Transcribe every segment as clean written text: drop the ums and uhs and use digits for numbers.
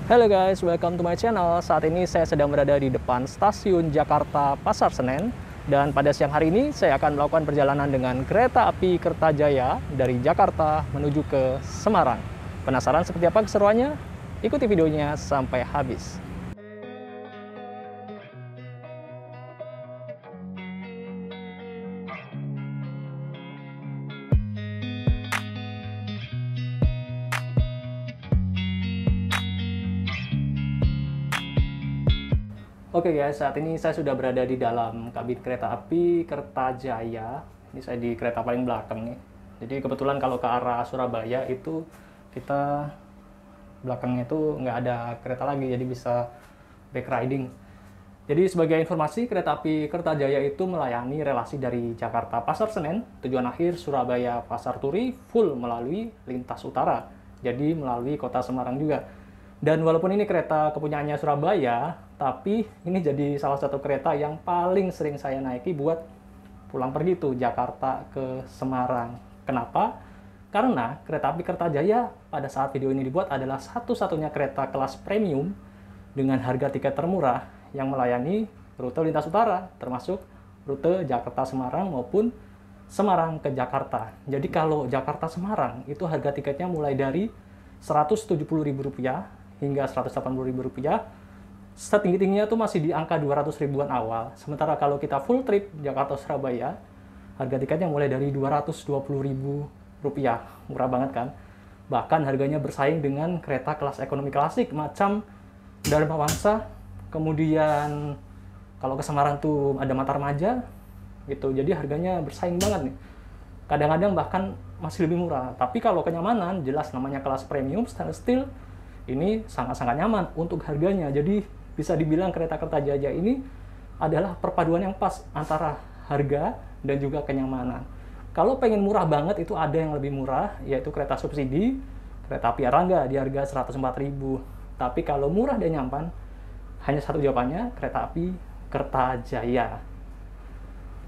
Halo guys, welcome to my channel. Saat ini saya sedang berada di depan stasiun Jakarta Pasar Senen. Dan pada siang hari ini saya akan melakukan perjalanan dengan kereta api Kertajaya dari Jakarta menuju ke Semarang. Penasaran seperti apa keseruannya? Ikuti videonya sampai habis. Oke guys, saat ini saya sudah berada di dalam kabin kereta api Kertajaya. Ini saya di kereta paling belakang nih. Jadi kebetulan kalau ke arah Surabaya itu kita belakangnya itu nggak ada kereta lagi, jadi bisa back riding. Jadi sebagai informasi, kereta api Kertajaya itu melayani relasi dari Jakarta Pasar Senen, tujuan akhir Surabaya Pasar Turi, full melalui lintas utara. Jadi melalui kota Semarang juga. Dan walaupun ini kereta kepunyaannya Surabaya, tapi ini jadi salah satu kereta yang paling sering saya naiki buat pulang pergi tuh Jakarta ke Semarang. Kenapa? Karena kereta api Kertajaya pada saat video ini dibuat adalah satu-satunya kereta kelas premium dengan harga tiket termurah yang melayani rute lintas utara, termasuk rute Jakarta-Semarang maupun Semarang ke Jakarta. Jadi kalau Jakarta-Semarang itu harga tiketnya mulai dari Rp170.000 hingga Rp180.000. Setinggi-tingginya tuh masih di angka 200 ribuan awal. Sementara kalau kita full trip Jakarta-Surabaya, harga tiketnya mulai dari Rp220.000. Murah banget kan? Bahkan harganya bersaing dengan kereta kelas ekonomi klasik macam Dharma Wangsa. Kemudian kalau ke Semarang tuh ada Matarmaja gitu. Jadi harganya bersaing banget nih. Kadang-kadang bahkan masih lebih murah. Tapi kalau kenyamanan, jelas namanya kelas premium stainless steel, ini sangat-sangat nyaman untuk harganya. Jadi bisa dibilang kereta Kertajaya ini adalah perpaduan yang pas antara harga dan juga kenyamanan. Kalau pengen murah banget itu ada yang lebih murah, yaitu kereta subsidi, kereta api Arangga di harga Rp104.000. Tapi kalau murah dan nyaman, hanya satu jawabannya, kereta api Kertajaya.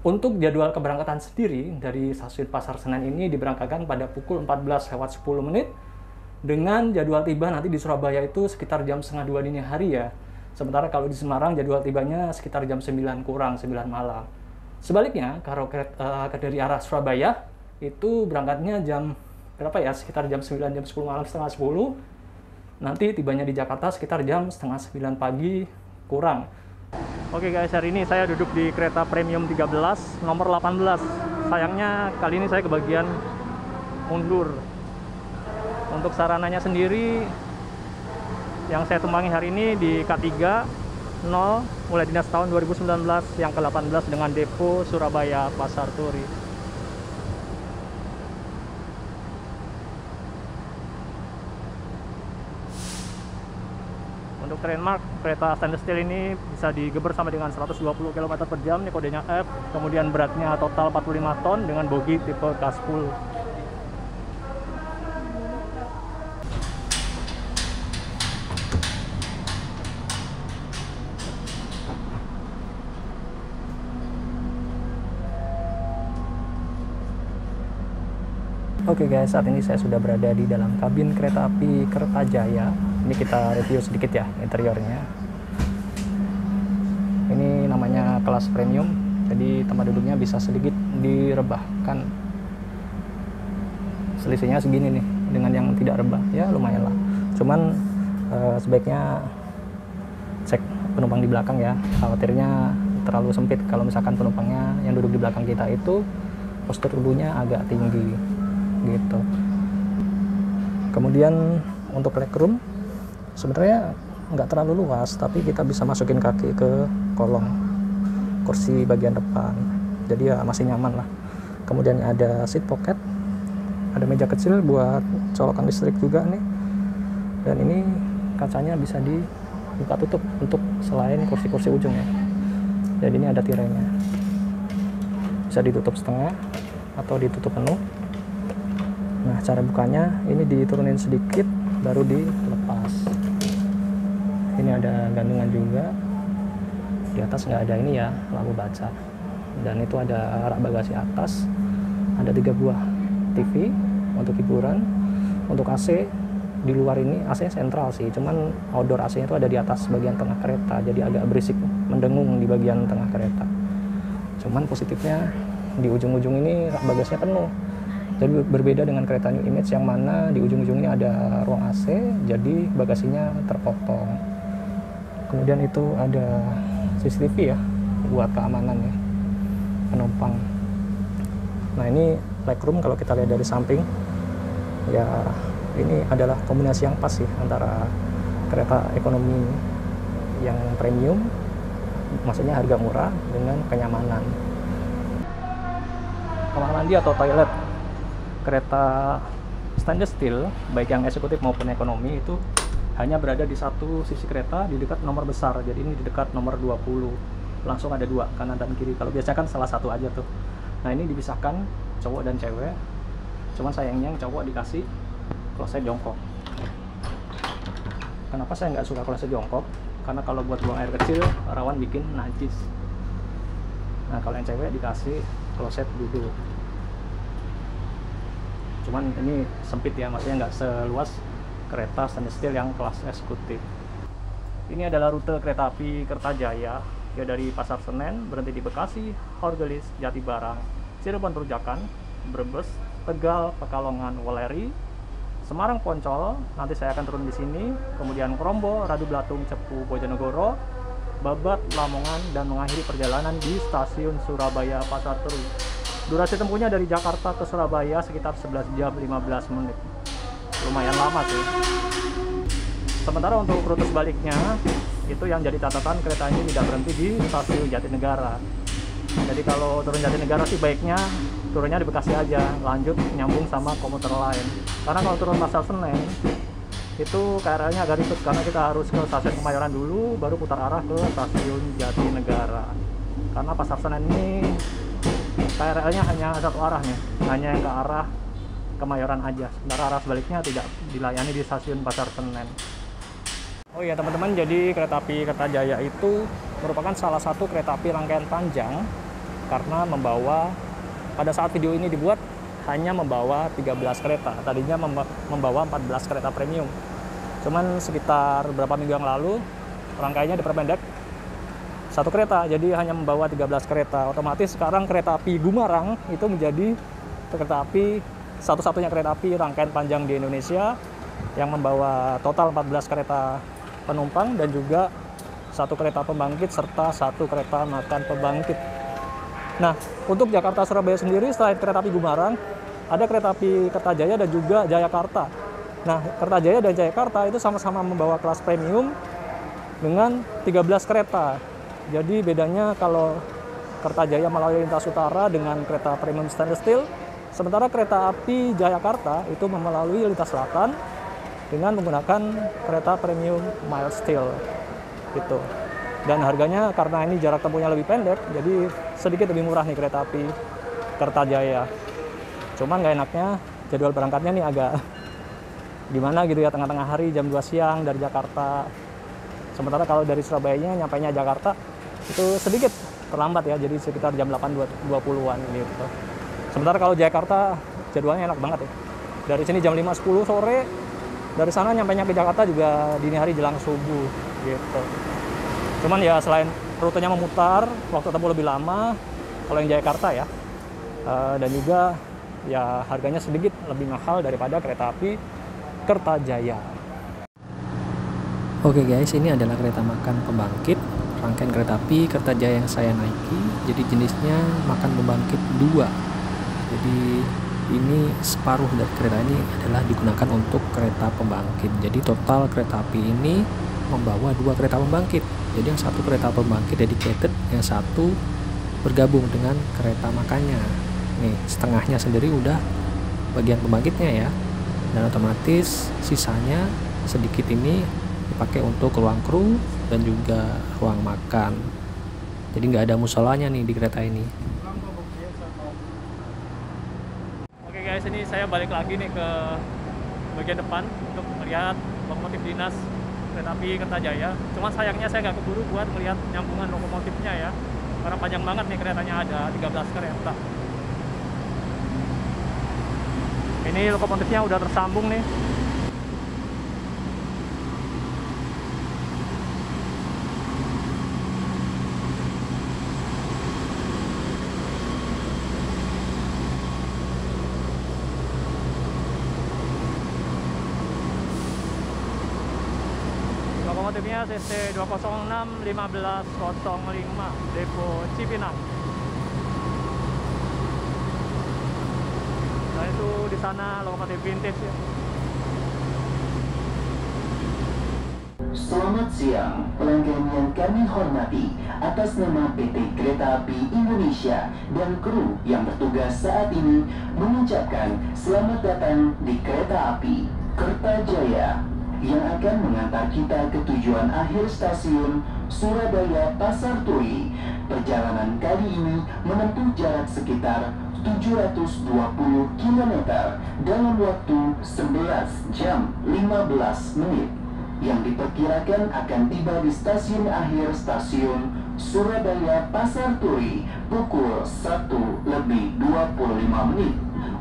Untuk jadwal keberangkatan sendiri dari stasiun Pasar Senen ini diberangkatkan pada pukul 14:10 dengan jadwal tiba nanti di Surabaya itu sekitar jam setengah 2 dini hari ya. Sementara kalau di Semarang jadwal tibanya sekitar jam 9 kurang 9 malam. Sebaliknya kalau dari arah Surabaya itu berangkatnya jam berapa ya? Sekitar jam 9, jam 10 malam, setengah 10. Nanti tibanya di Jakarta sekitar jam setengah 9 pagi kurang. Oke guys, hari ini saya duduk di kereta premium 13 nomor 18. Sayangnya kali ini saya kebagian mundur. Untuk sarananya sendiri yang saya tumpangi hari ini di K3 0 mulai dinas tahun 2019 yang ke-18 dengan depo Surabaya Pasar Turi. Untuk trademark kereta stainless steel ini bisa digeber sampai dengan 120 km per jam, ini kodenya F. Kemudian beratnya total 45 ton dengan bogi tipe K10. Oke guys, saat ini saya sudah berada di dalam kabin kereta api Kertajaya. Ini kita review sedikit ya interiornya. Ini namanya kelas premium, jadi tempat duduknya bisa sedikit direbahkan. Selisihnya segini nih dengan yang tidak rebah, ya lumayan lah. Cuman sebaiknya cek penumpang di belakang ya. Khawatirnya terlalu sempit kalau misalkan penumpangnya yang duduk di belakang kita itu postur tubuhnya agak tinggi gitu. Kemudian untuk legroom sebenarnya nggak terlalu luas, tapi kita bisa masukin kaki ke kolong kursi bagian depan, jadi ya masih nyaman lah. Kemudian ada seat pocket, ada meja kecil buat colokan listrik juga nih, dan ini kacanya bisa dibuka tutup untuk selain kursi-kursi ujungnya. Dan ini ada tirainya, bisa ditutup setengah atau ditutup penuh. Nah, cara bukanya ini diturunin sedikit baru dilepas. Ini ada gantungan juga. Di atas nggak ada ini ya, lampu baca. Dan itu ada rak bagasi atas. Ada 3 buah TV untuk hiburan. Untuk AC di luar ini AC-nya sentral sih, cuman outdoor AC-nya itu ada di atas bagian tengah kereta, jadi agak berisik, mendengung di bagian tengah kereta. Cuman positifnya di ujung-ujung ini rak bagasinya penuh. Jadi berbeda dengan kereta New Image yang mana di ujung-ujung ini ada ruang AC, jadi bagasinya terpotong. Kemudian itu ada CCTV ya, buat keamanan ya penumpang. Nah ini legroom kalau kita lihat dari samping, ya ini adalah kombinasi yang pas sih antara kereta ekonomi yang premium, maksudnya harga murah, dengan kenyamanan. Kamar mandi atau toilet kereta stainless steel, baik yang eksekutif maupun ekonomi, itu hanya berada di satu sisi kereta di dekat nomor besar. Jadi ini di dekat nomor 20, langsung ada dua, kanan dan kiri. Kalau biasanya kan salah satu aja tuh. Nah ini dipisahkan cowok dan cewek, cuman sayangnya yang cowok dikasih kloset jongkok. Kenapa saya nggak suka kloset jongkok? Karena kalau buat buang air kecil rawan bikin najis. Nah kalau yang cewek dikasih kloset duduk. Cuman ini sempit ya, maksudnya nggak seluas kereta stainless steel yang kelas eksekutif. Ini adalah rute kereta api Kertajaya, ya dari Pasar Senen berhenti di Bekasi, Horgelis, Jatibarang, Cirebon Perujakan, Brebes, Tegal, Pekalongan, Weleri, Semarang Poncol, nanti saya akan turun di sini, kemudian Krombo, Radu Blatung, Cepu, Bojonegoro, Babat, Lamongan, dan mengakhiri perjalanan di stasiun Surabaya Pasar Turi. Durasi tempuhnya dari Jakarta ke Surabaya sekitar 11 jam 15 menit. Lumayan lama sih. Sementara untuk rute sebaliknya, itu yang jadi catatan, kereta ini tidak berhenti di stasiun Jatinegara. Jadi kalau turun Jatinegara sih baiknya turunnya di Bekasi aja, lanjut nyambung sama komuter lain. Karena kalau turun Pasar Senen itu KRL-nya agak ribet, karena kita harus ke stasiun Kemayoran dulu, baru putar arah ke stasiun Jatinegara. Karena Pasar Senen ini KRL-nya hanya satu arah nih, hanya yang ke arah Kemayoran aja. Sementara arah sebaliknya tidak dilayani di stasiun Pasar Senen. Oh iya teman-teman, jadi kereta api Kertajaya itu merupakan salah satu kereta api rangkaian panjang karena pada saat video ini dibuat hanya membawa 13 kereta. Tadinya membawa 14 kereta premium. Cuman sekitar beberapa minggu yang lalu rangkaiannya diperpendek satu kereta, jadi hanya membawa 13 kereta. Otomatis sekarang kereta api Gumarang itu menjadi kereta api satu-satunya kereta api rangkaian panjang di Indonesia yang membawa total 14 kereta penumpang dan juga satu kereta pembangkit serta satu kereta makan pembangkit. Nah, untuk Jakarta Surabaya sendiri selain kereta api Gumarang, ada kereta api Kertajaya dan juga Jayakarta. Nah, Kertajaya dan Jayakarta itu sama-sama membawa kelas premium dengan 13 kereta. Jadi bedanya kalau Kertajaya melalui lintas utara dengan kereta premium stainless steel, sementara kereta api Jayakarta itu melalui lintas selatan dengan menggunakan kereta premium mild steel gitu. Dan harganya karena ini jarak tempuhnya lebih pendek, jadi sedikit lebih murah nih kereta api Kertajaya. Cuman nggak enaknya jadwal berangkatnya nih agak gimana gitu ya, tengah-tengah hari jam 2 siang dari Jakarta. Sementara kalau dari Surabayanya nyampainya Jakarta itu sedikit terlambat ya, jadi sekitar jam 8.20-an gitu. Sementara kalau Jakarta jadwalnya enak banget ya. Dari sini jam 5.10 sore, dari sana nyampainya ke Jakarta juga dini hari jelang subuh gitu. Cuman ya selain rutenya memutar, waktu tempuh lebih lama kalau yang Jakarta ya, dan juga ya harganya sedikit lebih mahal daripada kereta api Kertajaya. Oke guys, ini adalah kereta makan pembangkit rangkaian kereta api Kertajaya yang saya naiki. Jadi jenisnya makan pembangkit 2. Jadi ini separuh dari kereta ini adalah digunakan untuk kereta pembangkit. Jadi total kereta api ini membawa 2 kereta pembangkit. Jadi yang satu kereta pembangkit dedicated, yang satu bergabung dengan kereta makannya. Nih setengahnya sendiri udah bagian pembangkitnya ya, dan otomatis sisanya sedikit ini dipakai untuk ruang kru dan juga ruang makan. Jadi nggak ada musolanya nih di kereta ini. Oke guys, ini saya balik lagi nih ke bagian depan untuk melihat lokomotif dinas kereta api Kertajaya. Cuma sayangnya saya nggak keburu buat melihat nyambungan lokomotifnya ya, karena panjang banget nih keretanya, ada 13 kereta. Ini lokomotifnya udah tersambung nih. lokomotifnya CC 206 1505 Depo Cipinang. Nah itu di sana lokomotif vintage ya. Selamat siang, pelanggan yang kami hormati. Atas nama PT Kereta Api Indonesia dan kru yang bertugas saat ini mengucapkan selamat datang di Kereta Api Kertajaya yang akan mengantar kita ke tujuan akhir stasiun Surabaya Pasar Turi. Perjalanan kali ini menempuh jarak sekitar 720 km dalam waktu 11 jam 15 menit yang diperkirakan akan tiba di stasiun akhir stasiun Surabaya Pasar Turi pukul 1:25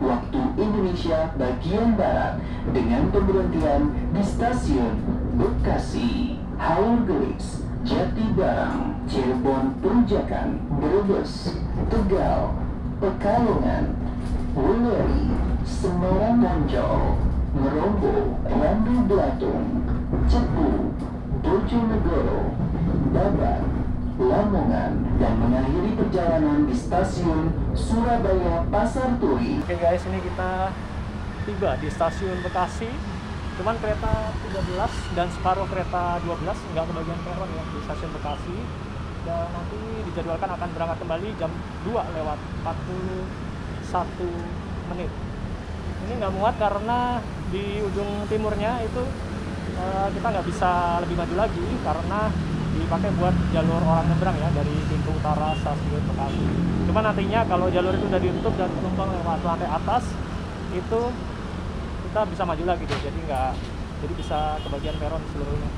waktu Indonesia bagian Barat dengan pemberhentian di stasiun Bekasi, Halonggelis, Jatibarang, Cirebon Perujakan, Brebes, Tegal, Pekalongan, Wuleri, Semarang Ancol, Merobo, Randu Belatung, Cepu, Bojonegoro, Babat, Lamongan, dan mengakhiri perjalanan di stasiun Surabaya Pasar Turi. Oke guys, ini kita tiba di stasiun Bekasi. Cuman kereta 13 dan separuh kereta 12 nggak kebagian peron ya di stasiun Bekasi. Dan nanti dijadwalkan akan berangkat kembali jam 2:41. Ini nggak muat karena di ujung timurnya itu kita nggak bisa lebih maju lagi karena dipakai buat jalur orang nyebrang ya dari pintu utara stasiun Bekasi. Cuma nantinya kalau jalur itu udah ditutup dan penumpang lewat lantai atas itu kita bisa maju lagi deh. Jadi bisa kebagian peron seluruhnya.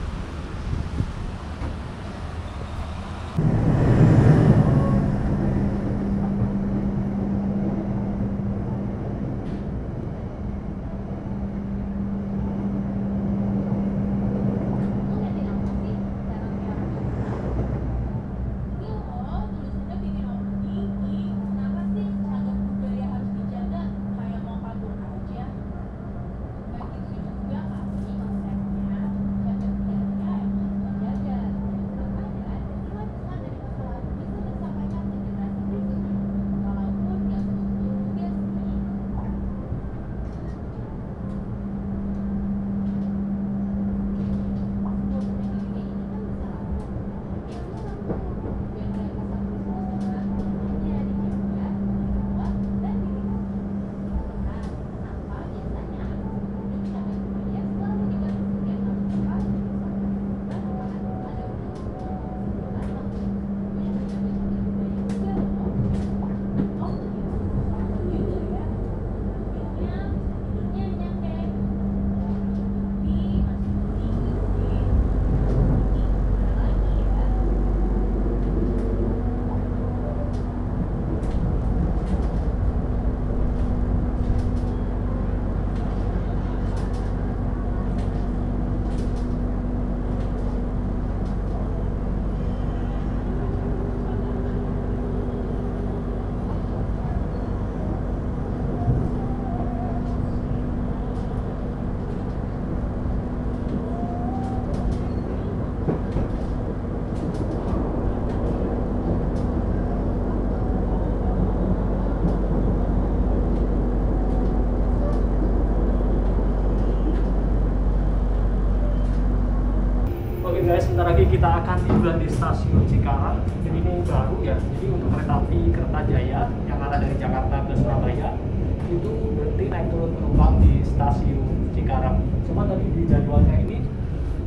Guys, sebentar lagi kita akan tiba di stasiun Cikarang. Jadi ini baru ya. Jadi untuk kereta api Kertajaya yang arah dari Jakarta ke Surabaya itu berhenti naik turun penumpang di stasiun Cikarang. Cuma tadi di jadwalnya ini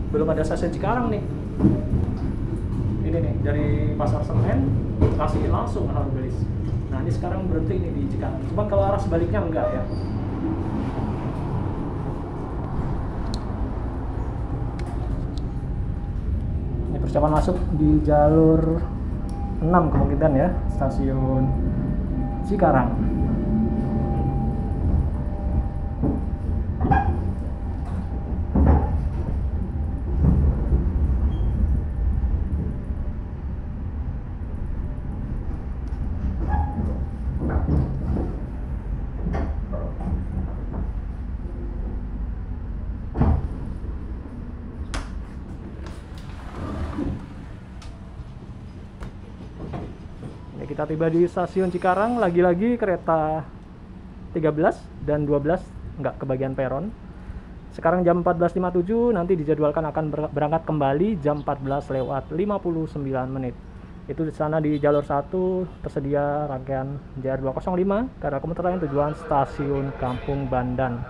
belum ada stasiun Cikarang nih. Ini nih dari Pasar Senen kasih langsung Halonggelis. Nah ini sekarang berhenti nih di Cikarang. Cuma kalau arah sebaliknya enggak ya. Persiapan masuk di jalur 6 kemungkinan ya, stasiun Cikarang. Kita tiba di stasiun Cikarang, lagi-lagi kereta 13 dan 12 nggak kebagian peron. Sekarang jam 14.57, nanti dijadwalkan akan berangkat kembali jam 14:59 menit. Itu di sana di jalur 1 tersedia rangkaian JR205 karena komuter lain tujuan stasiun Kampung Bandan.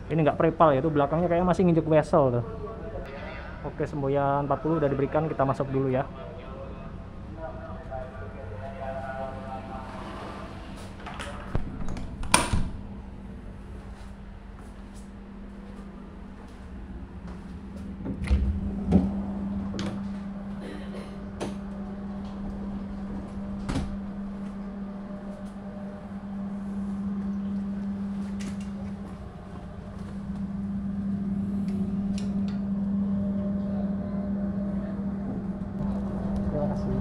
Ini nggak prepal ya, itu belakangnya kayaknya masih nginjek wesel tuh. Oke, semboyan 40 udah diberikan, kita masuk dulu ya. Terima kasih.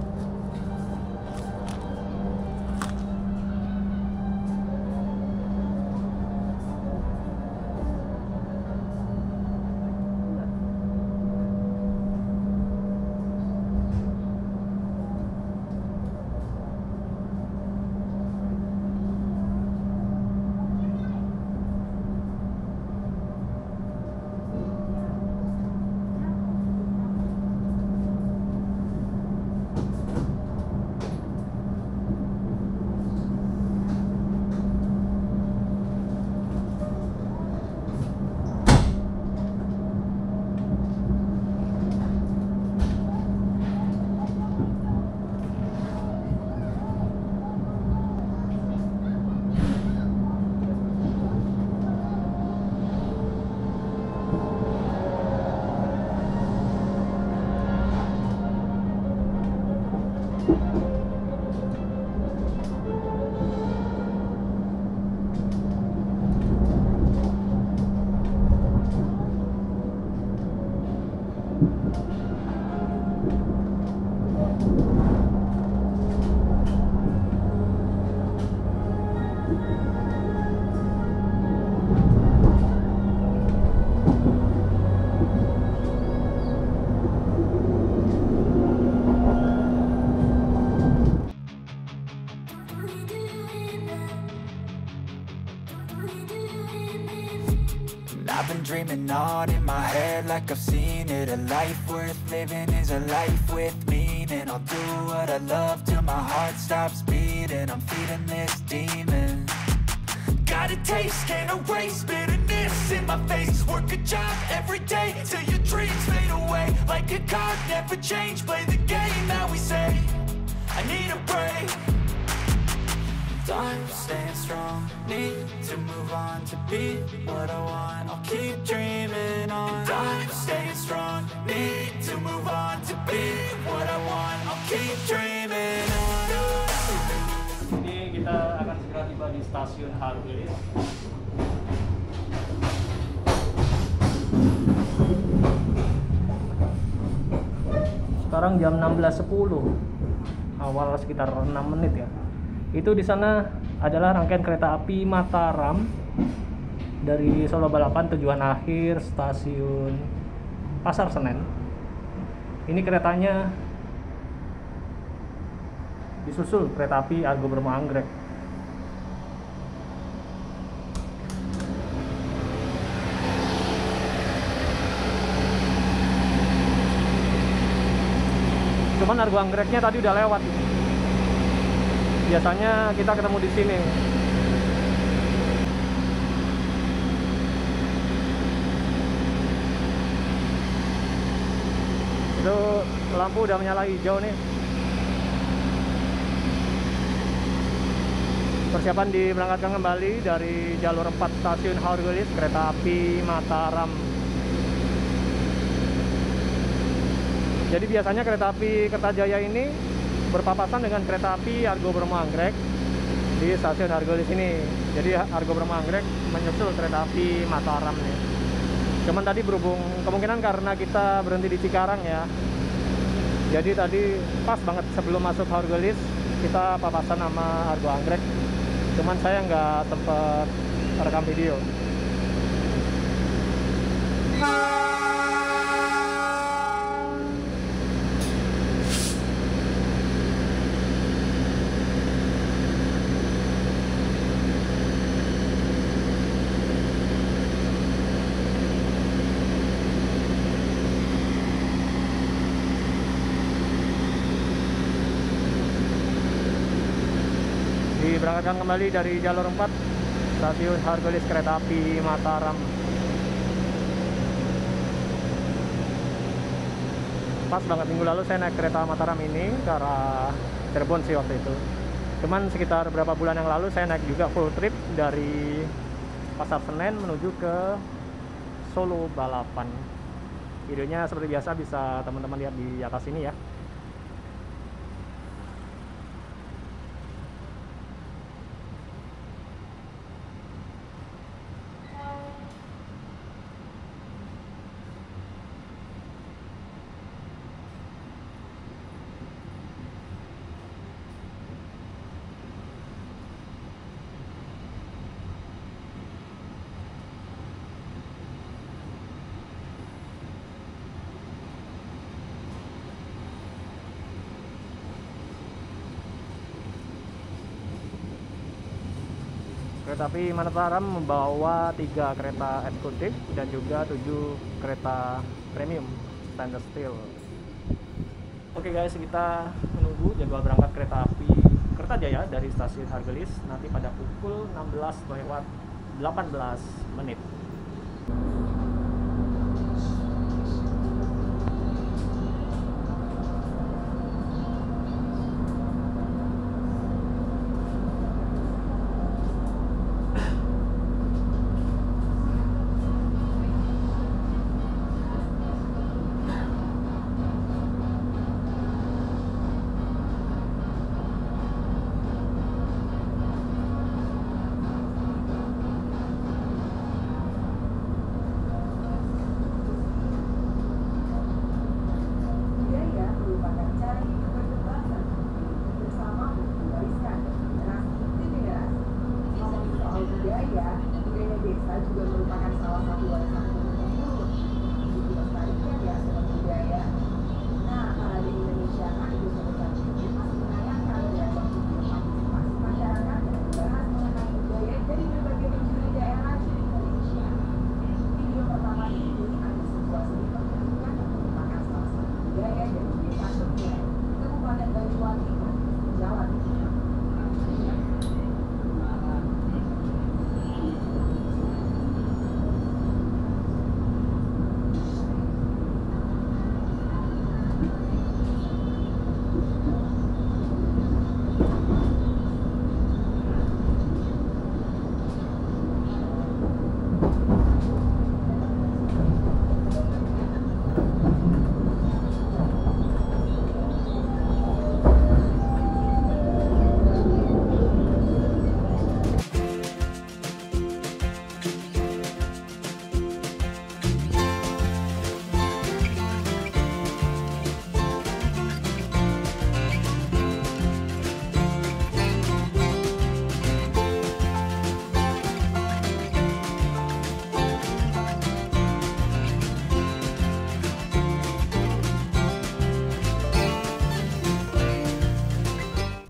I've been dreaming on in my head like I've seen it. A life worth living is a life with meaning. I'll do what I love till my heart stops beating. I'm feeding this demon. Got a taste, can't erase bitterness in my face. Work a job every day till your dreams fade away. Like a card, never change, play the game that we say. I need a break. I'm staying strong, need to move on to be what I want. I'll keep dreaming on. I'm staying strong, need to move on to be what I want. I'll keep dreaming on. Ini kita akan segera tiba di stasiun Hargelis. Sekarang jam 16.10, awal sekitar 6 menit ya. Itu di sana adalah rangkaian kereta api Mataram dari Solo Balapan tujuan akhir stasiun Pasar Senen. Ini keretanya disusul kereta api Argo Bromo Anggrek. Cuman Argo Anggreknya tadi udah lewat. Biasanya kita ketemu di sini. Itu lampu udah menyala hijau nih. Persiapan diberangkatkan kembali dari jalur 4 stasiun Hargelis kereta api Mataram. Jadi biasanya kereta api Kertajaya ini berpapasan dengan kereta api Argo Bromo Anggrek di stasiun Hargelis ini. Jadi Argo Bromo Anggrek menyusul kereta api Mataram nih. Cuman tadi berhubung kemungkinan karena kita berhenti di Cikarang ya. Jadi tadi pas banget sebelum masuk Hargelis kita papasan sama Argo Anggrek. Cuman saya nggak sempet rekam video. Diberangkatkan kembali dari jalur 4 stasiun Hargolis kereta api Mataram. Pas banget minggu lalu saya naik kereta Mataram ini ke arah Cirebon sih waktu itu. Cuman sekitar berapa bulan yang lalu saya naik juga full trip dari Pasar Senen menuju ke Solo Balapan. Videonya seperti biasa bisa teman-teman lihat di atas ini ya. Kereta api Mataram membawa 3 kereta eksekutif dan juga 7 kereta premium stainless steel. Oke guys, kita menunggu jadwal berangkat kereta api Kertajaya dari stasiun Hargelis nanti pada pukul 16:18.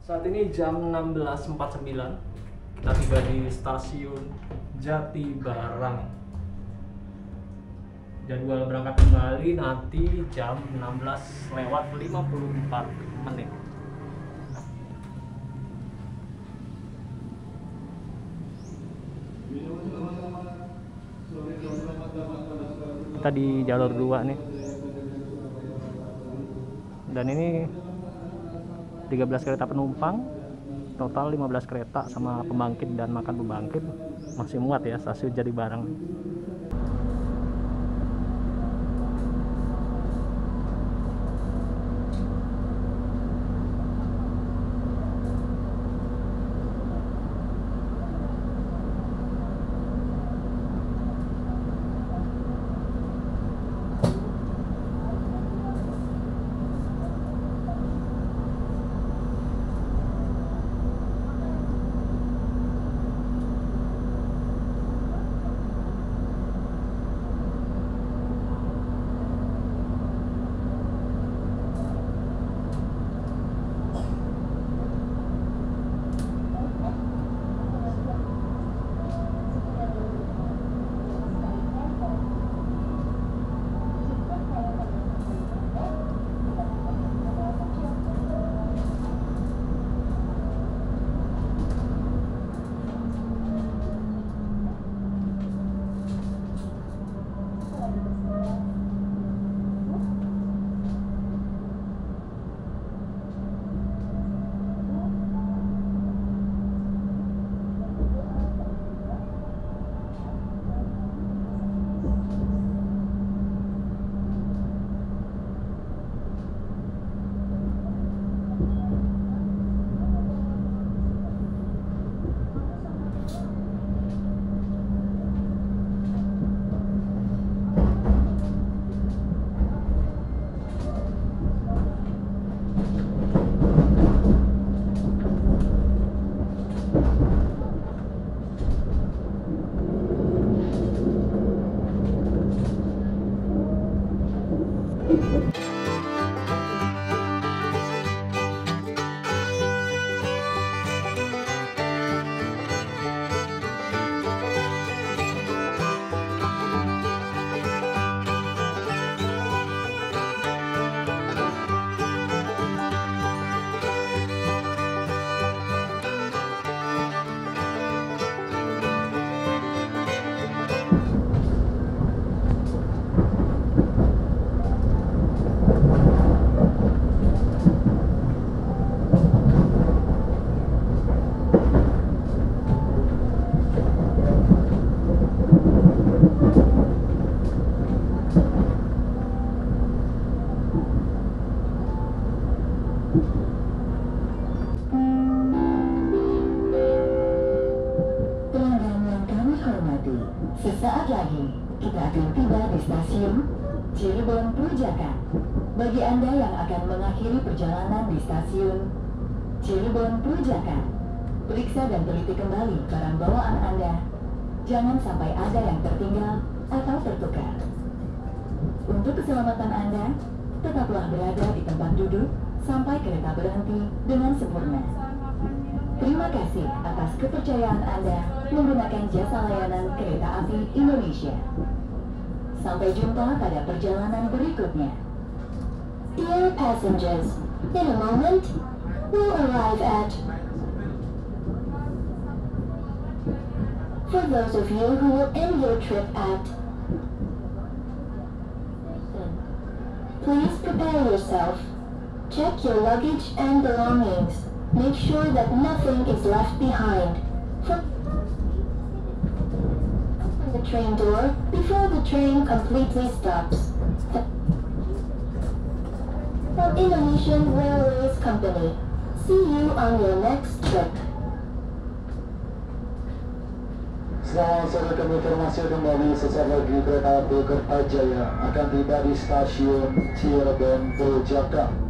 Saat ini jam 16.49, kita tiba di stasiun Jatibarang. Jadwal berangkat kembali nanti jam 16:54. Kita di jalur 2 nih. Dan ini 13 kereta penumpang, total 15 kereta sama pembangkit dan makan pembangkit masih muat ya stasiun Jatibarang. Sesaat lagi, kita akan tiba di stasiun Cirebon Purjakan. Bagi Anda yang akan mengakhiri perjalanan di stasiun Cirebon Purjakan, periksa dan teliti kembali barang bawaan Anda. Jangan sampai ada yang tertinggal atau tertukar. Untuk keselamatan Anda, tetaplah berada di tempat duduk sampai kereta berhenti dengan sempurna. Terima kasih atas kepercayaan Anda menggunakan jasa layanan Kereta Api Indonesia. Sampai jumpa pada perjalanan berikutnya. Dear passengers, in a moment, we'll arrive at... For those of you who will end your trip at... Please prepare yourself. Check your luggage and belongings. Make sure that nothing is left behind. Open the train door before the train completely stops. From Indonesian Railways Company. See you on your next trip. Selamat sore, kami informasi kembali sesaat lagi kereta api Kertajaya akan tiba di stasiun Cirebon Purjakan.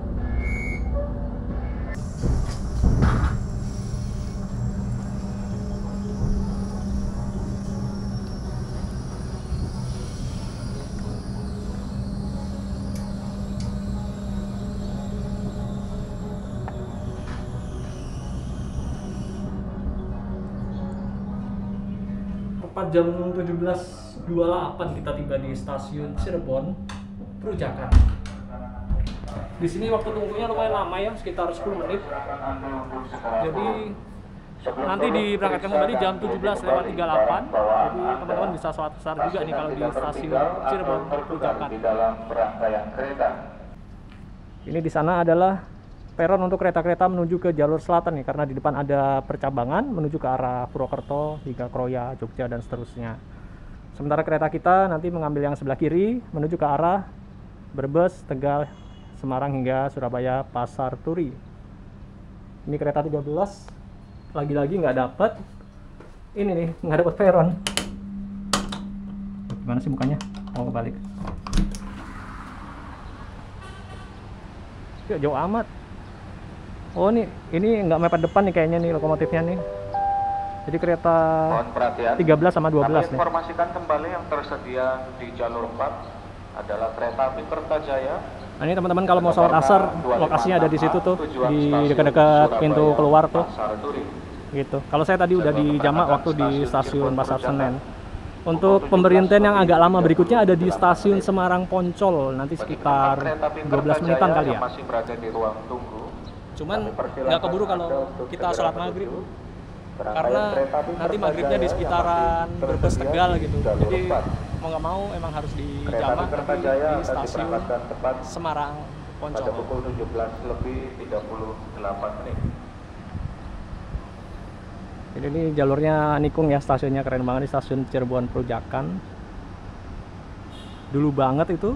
4 jam 17.28 kita tiba di stasiun Cirebon Purjakan. Di sini waktu tunggunya lumayan lama ya, sekitar 10 menit. Jadi nanti diberangkatkan kembali jam 17:38. Jadi teman-teman bisa sholat asar juga nih kalau di stasiun Cirebon Purjakan. Ini di sana adalah peron untuk kereta-kereta menuju ke jalur selatan nih, karena di depan ada percabangan menuju ke arah Purwokerto hingga Kroya, Jogja dan seterusnya. Sementara kereta kita nanti mengambil yang sebelah kiri menuju ke arah Brebes, Tegal, Semarang hingga Surabaya, Pasar Turi. Ini kereta 13, lagi-lagi nggak dapat. Ini nih, nggak dapat peron. Gimana sih mukanya? Mau balik. Ya, jauh amat. Oh ini nggak mepet depan nih kayaknya nih lokomotifnya nih. Jadi kereta 13 sama 12 nih. Kami informasikan kembali yang tersedia di jalur 4 adalah kereta api Kertajaya. Nah ini teman-teman kalau mau sholat asar, lokasinya ada di situ tuh, di dekat-dekat pintu keluar tuh. Gitu. Kalau saya tadi udah di Jamak waktu di stasiun Pasar Senen. Untuk pemberhentian yang agak lama berikutnya ada di stasiun Semarang Poncol, nanti sekitar 12 menitan kali ya. Masih berada di ruang tunggu. Cuman nggak keburu kalau kita sholat maghrib, karena nanti maghribnya di sekitaran Brebes, Tegal gitu. Jadi mau nggak mau emang harus di Jamak, tapi di stasiun Semarang Poncol. Pada pukul 17:38 menit. Jadi ini jalurnya nikung ya, stasiunnya keren banget di stasiun Cirebon Purjakan. Dulu banget itu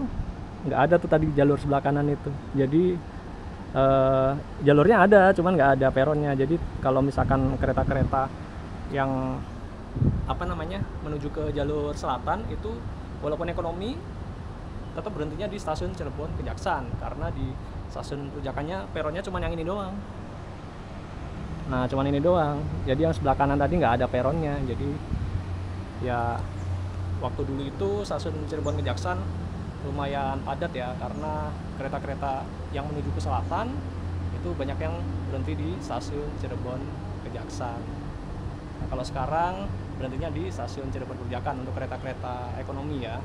nggak ada tuh tadi jalur sebelah kanan itu. Jadi jalurnya ada, cuman nggak ada peronnya. Jadi kalau misalkan kereta-kereta yang menuju ke jalur selatan itu walaupun ekonomi tetap berhentinya di stasiun Cirebon Kejaksan, karena di stasiun Purjakannya peronnya cuman yang ini doang. Nah cuman ini doang, jadi yang sebelah kanan tadi nggak ada peronnya. Jadi ya waktu dulu itu stasiun Cirebon Kejaksan lumayan padat ya, karena kereta-kereta yang menuju ke selatan itu banyak yang berhenti di stasiun Cirebon Kejaksan. Nah, kalau sekarang berhentinya di stasiun Cirebon Kejakan untuk kereta-kereta ekonomi ya,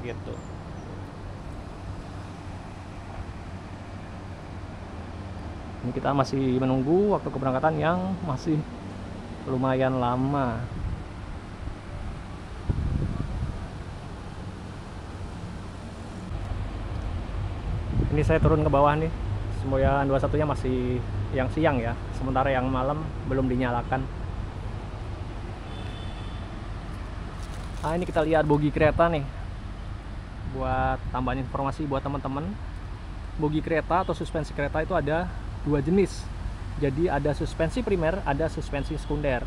gitu. Ini kita masih menunggu waktu keberangkatan yang masih lumayan lama. Ini saya turun ke bawah nih, Semboyan 21-nya masih yang siang ya, sementara yang malam belum dinyalakan. Nah ini kita lihat bogi kereta nih, buat tambahan informasi buat teman-teman. Bogi kereta atau suspensi kereta itu ada dua jenis. Jadi ada suspensi primer, ada suspensi sekunder.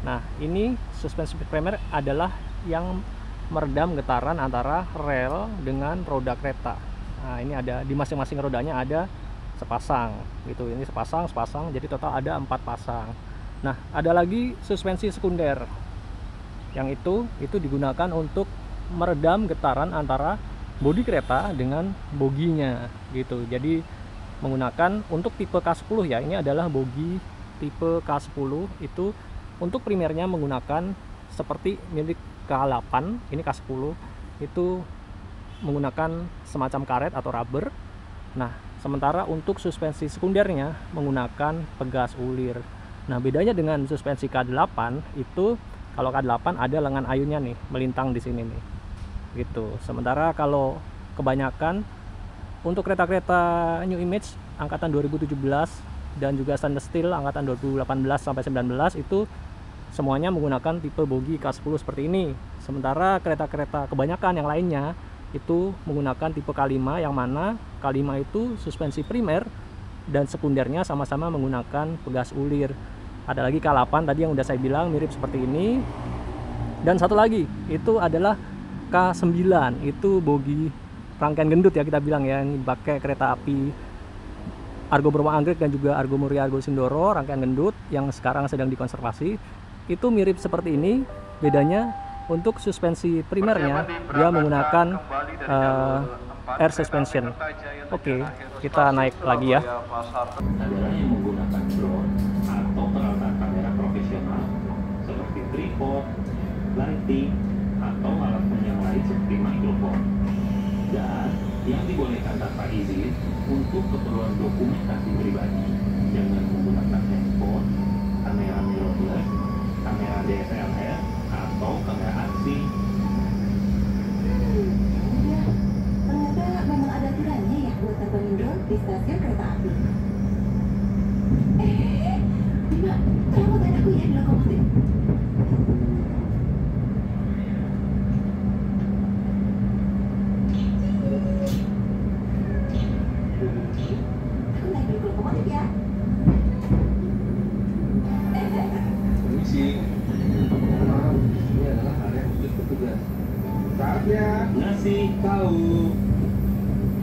Nah ini suspensi primer adalah yang meredam getaran antara rel dengan roda kereta. Nah ini ada di masing-masing rodanya ada sepasang gitu. Ini sepasang, jadi total ada 4 pasang. Nah ada lagi suspensi sekunder, yang itu digunakan untuk meredam getaran antara bodi kereta dengan boginya gitu. Jadi menggunakan untuk tipe K10 ya, ini adalah bogi tipe K10. Itu untuk primernya menggunakan seperti milik K8, ini K10 itu menggunakan semacam karet atau rubber. Nah sementara untuk suspensi sekundernya menggunakan pegas ulir. Nah bedanya dengan suspensi K8 itu, kalau K8 ada lengan ayunnya nih melintang di sini nih gitu. Sementara kalau kebanyakan untuk kereta-kereta New Image angkatan 2017 dan juga stainless steel angkatan 2018 sampai 19 itu semuanya menggunakan tipe bogi K10 seperti ini. Sementara kereta-kereta kebanyakan yang lainnya itu menggunakan tipe K5, yang mana K5 itu suspensi primer dan sekundernya sama-sama menggunakan pegas ulir. Ada lagi K8 tadi yang udah saya bilang mirip seperti ini. Dan satu lagi itu adalah K9, itu bogi rangkaian gendut ya kita bilang ya, ini pakai kereta api Argo Bromo Anggrek dan juga Argo Muria Argo Sindoro rangkaian gendut yang sekarang sedang dikonservasi. Itu mirip seperti ini, bedanya untuk suspensi primernya dia menggunakan air suspension. Oke, kita naik lagi ya. Adalah yang menggunakan drone atau peralatan kamera profesional seperti tripod, lighting, atau alat yang lain seperti mikrofon, dan yang dibolehkan tanpa izin untuk keperluan dokumentasi pribadi. Jangan menggunakan handphone, kamera mirrorless, kamera DSLR, atau kamera aksi. Ya, ternyata memang ada aturannya ya buat terbangin drone di stasiun kereta api. Bima, tolong bantu aku ya di lokomotif. Aku naik dulu ke lokomotif ya. Permisi. Ini adalah area khusus petugas. Saatnya ngasih tahu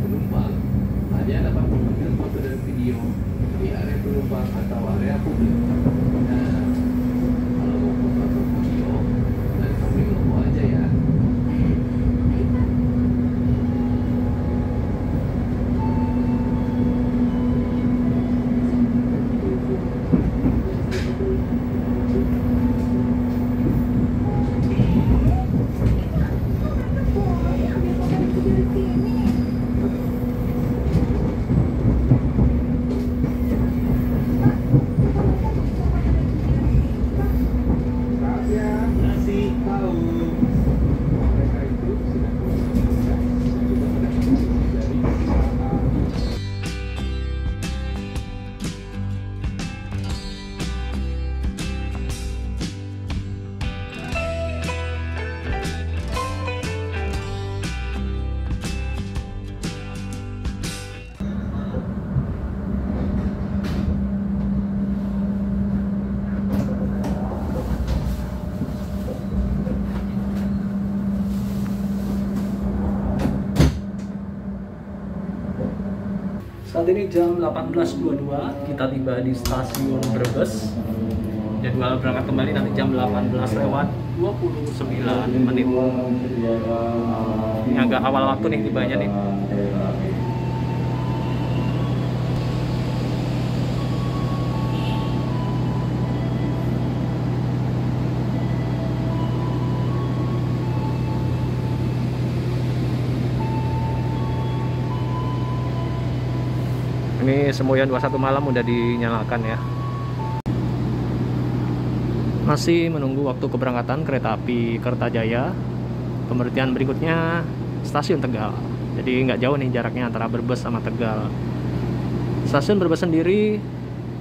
penumpang hanya dapat mengambil foto dan video di area penumpang atau area publik. Nah, kalau mau foto atau video dari samping logo aja ya. Saat ini jam 18.22, kita tiba di stasiun Brebes. Jadwal berangkat kembali nanti jam 18:29. Ini agak awal waktu nih tibanya nih. Ini semboyan 21 malam udah dinyalakan ya. Masih menunggu waktu keberangkatan kereta api Kertajaya. Pemberhentian berikutnya stasiun Tegal. Jadi nggak jauh nih jaraknya antara Brebes sama Tegal. Stasiun Brebes sendiri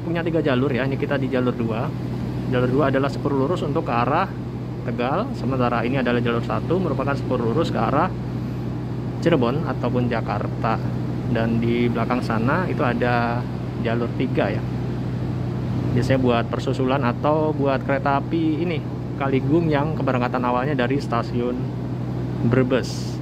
punya 3 jalur ya. Ini kita di jalur 2. Jalur 2 adalah sepur lurus untuk ke arah Tegal. Sementara ini adalah jalur 1 merupakan sepur lurus ke arah Cirebon ataupun Jakarta. Dan di belakang sana itu ada jalur 3 ya. Biasanya buat persusulan atau buat kereta api ini Kaligung yang keberangkatan awalnya dari stasiun Brebes.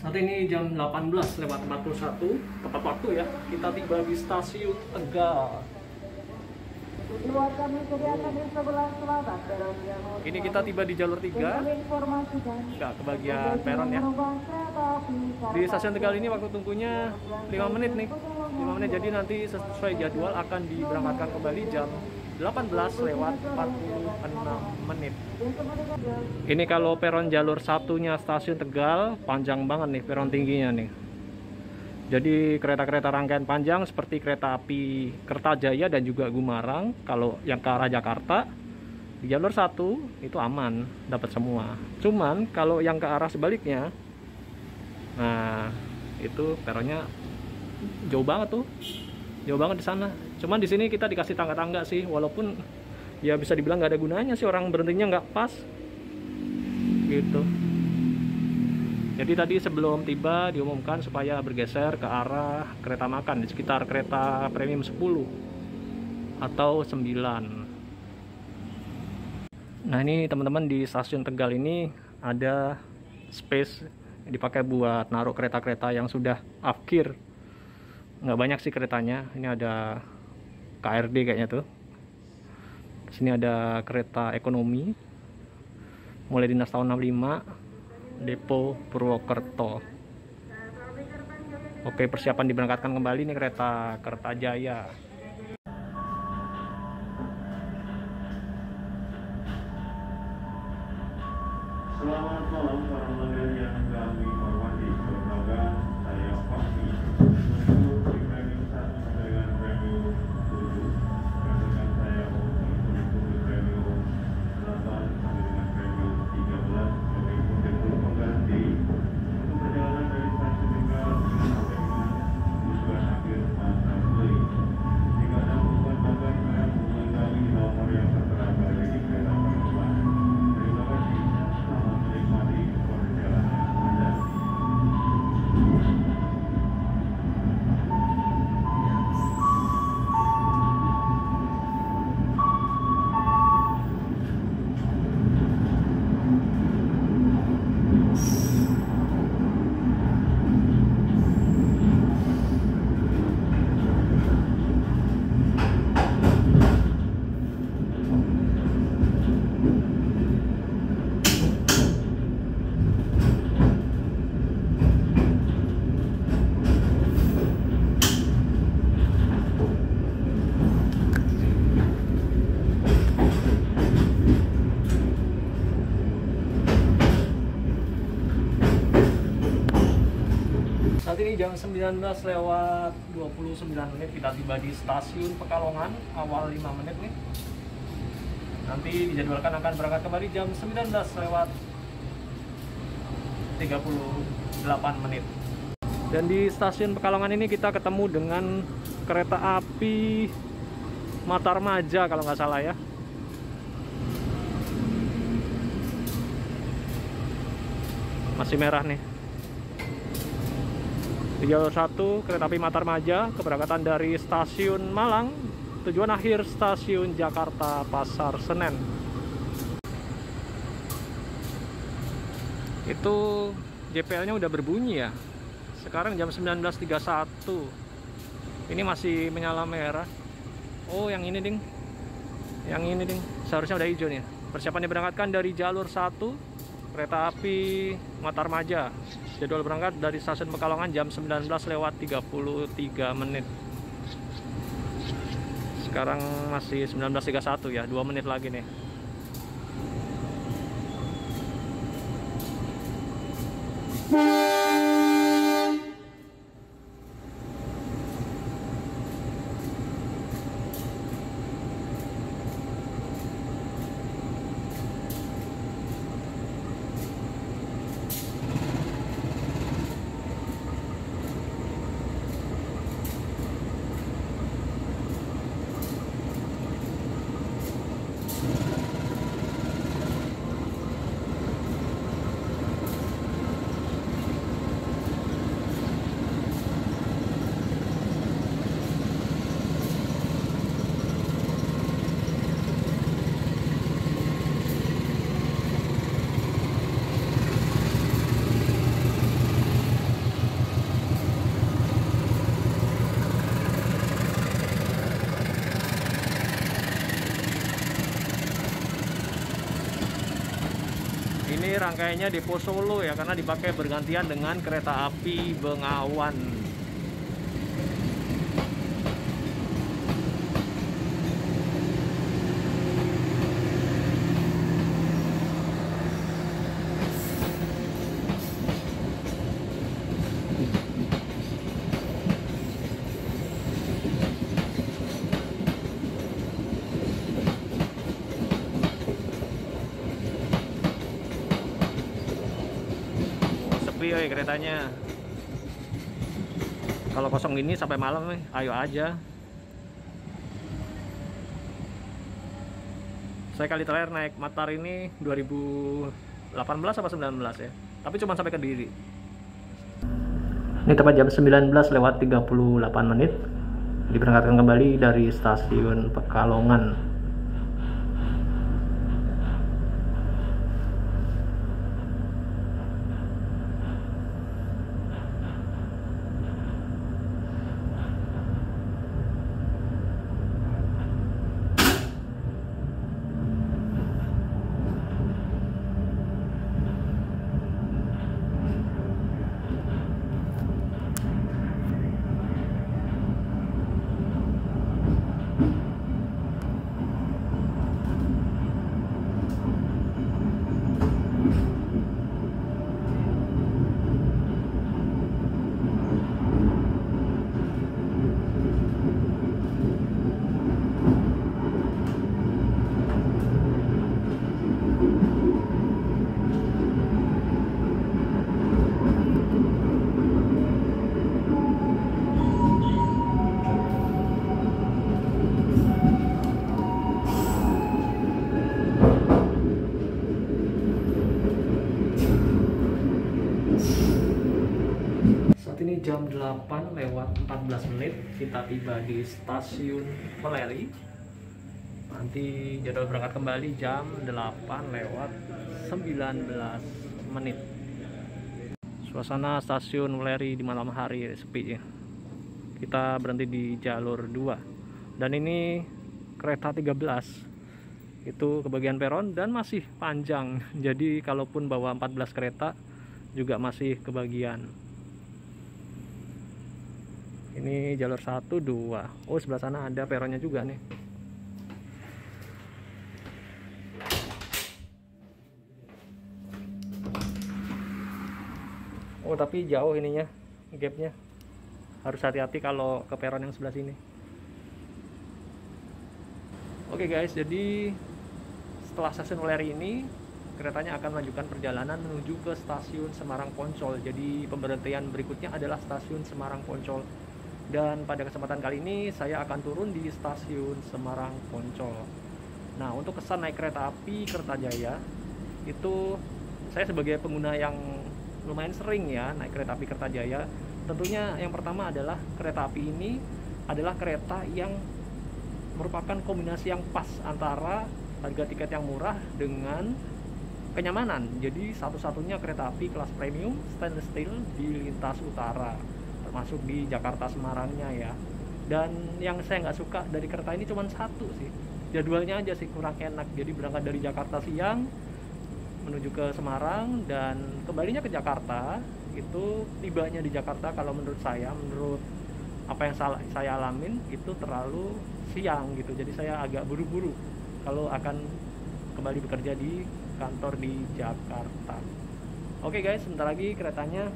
Saat ini jam 18:41, tepat waktu ya, kita tiba di stasiun Tegal. Ini kita tiba di jalur 3, nggak kebagian peron ya. Di stasiun Tegal ini waktu tunggunya 5 menit nih, 5 menit, jadi nanti sesuai jadwal akan diberangkatkan kembali jam 18:46. Ini kalau peron jalur satunya stasiun Tegal panjang banget nih, peron tingginya nih. Jadi kereta-kereta rangkaian panjang seperti kereta api Kertajaya dan juga Gumarang, kalau yang ke arah Jakarta di jalur 1 itu aman, dapat semua. Cuman kalau yang ke arah sebaliknya, nah itu peronnya jauh banget tuh, jauh banget di sana. Cuman di sini kita dikasih tangga-tangga sih, walaupun ya bisa dibilang nggak ada gunanya sih, orang berhentinya nggak pas gitu. Jadi tadi sebelum tiba diumumkan supaya bergeser ke arah kereta makan di sekitar kereta premium 10 atau 9. Nah ini teman-teman, di stasiun Tegal ini ada space yang dipakai buat naruh kereta-kereta yang sudah akhir. Nggak banyak sih keretanya, ini ada KRD kayaknya tuh. Sini ada kereta ekonomi mulai dinas tahun 65, Depo Purwokerto. Oke, persiapan diberangkatkan kembali nih kereta Kertajaya. Selamat malam para pelanggan yang kami hormati. Perkenalkan, saya Fahmi. Menuju di premium 1 dengan premium 7. Dengan saya menuju di premium 8 sampai dengan premium 13 sebagai kondektur pengganti untuk perjalanan dari stasiun Tegal sampai dengan tujuan akhir Pasar Beli. ini jam 19:29 kita tiba di stasiun Pekalongan, awal 5 menit nih. Nanti dijadwalkan akan berangkat kembali jam 19:38. Dan di stasiun Pekalongan ini kita ketemu dengan kereta api Matarmaja kalau nggak salah ya. Masih merah nih. Di jalur 1 kereta api Matarmaja keberangkatan dari stasiun Malang, tujuan akhir stasiun Jakarta Pasar Senen. Itu JPL-nya udah berbunyi ya. Sekarang jam 19:31. Ini masih menyala merah. Oh, yang ini ding. Yang ini ding. Seharusnya udah hijau nih. Persiapan diberangkatkan dari jalur 1 kereta api Matarmaja. Jadwal berangkat dari stasiun Pekalongan jam 19:33. Sekarang masih 19:31 ya, 2 menit lagi nih. Ini rangkaiannya Depo Solo ya, karena dipakai bergantian dengan kereta api Bengawan. Sepi keretanya. Kalau kosong gini sampai malam nih, ayo aja. Saya kali terakhir naik Matar ini 2018 apa 19 ya. Tapi cuma sampai Kediri. Ini tepat jam 19:38. Diberangkatkan kembali dari stasiun Pekalongan. Ini jam 8:14 kita tiba di stasiun Meleri. Nanti jadwal berangkat kembali jam 8:19. Suasana stasiun Meleri di malam hari sepi ya. Kita berhenti di jalur 2. Dan ini kereta 13. Itu kebagian peron dan masih panjang. Jadi kalaupun bawa 14 kereta juga masih kebagian. Ini jalur 1, 2. Oh, sebelah sana ada peronnya juga nih. Oh, tapi jauh ininya. gapnya. Harus hati-hati kalau ke peron yang sebelah sini. Oke guys, jadi setelah stasiun Weleri ini, keretanya akan melanjutkan perjalanan menuju ke stasiun Semarang Poncol. Jadi pemberhentian berikutnya adalah stasiun Semarang Poncol. Dan pada kesempatan kali ini saya akan turun di stasiun Semarang Poncol. Nah, untuk kesan naik kereta api Kertajaya itu, saya sebagai pengguna yang lumayan sering ya naik kereta api Kertajaya, tentunya yang pertama adalah kereta api ini adalah kereta yang merupakan kombinasi yang pas antara harga tiket yang murah dengan kenyamanan. Jadi satu-satunya kereta api kelas premium stainless steel di lintas utara, termasuk di Jakarta Semarangnya ya. Dan yang saya nggak suka dari kereta ini cuma satu sih, jadwalnya aja sih kurang enak. Jadi berangkat dari Jakarta siang menuju ke Semarang dan kembalinya ke Jakarta, itu tibanya di Jakarta kalau menurut saya, menurut apa yang saya alamin itu terlalu siang gitu. Jadi saya agak buru-buru kalau akan kembali bekerja di kantor di Jakarta. Oke guys, sebentar lagi keretanya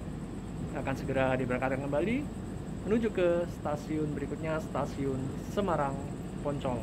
akan segera diberangkatkan kembali menuju ke stasiun berikutnya, stasiun Semarang Poncol.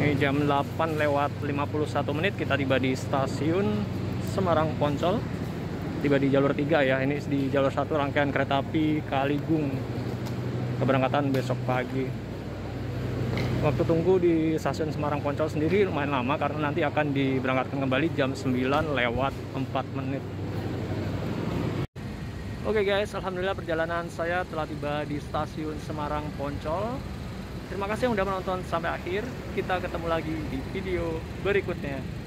Ini jam 8:51 kita tiba di stasiun Semarang Poncol. Tiba di jalur 3 ya. Ini di jalur 1 rangkaian kereta api Kaligung. Keberangkatan besok pagi. Waktu tunggu di stasiun Semarang Poncol sendiri lumayan lama karena nanti akan diberangkatkan kembali jam 9:04. Oke guys, alhamdulillah perjalanan saya telah tiba di stasiun Semarang Poncol. Terima kasih yang sudah menonton sampai akhir. Kita ketemu lagi di video berikutnya.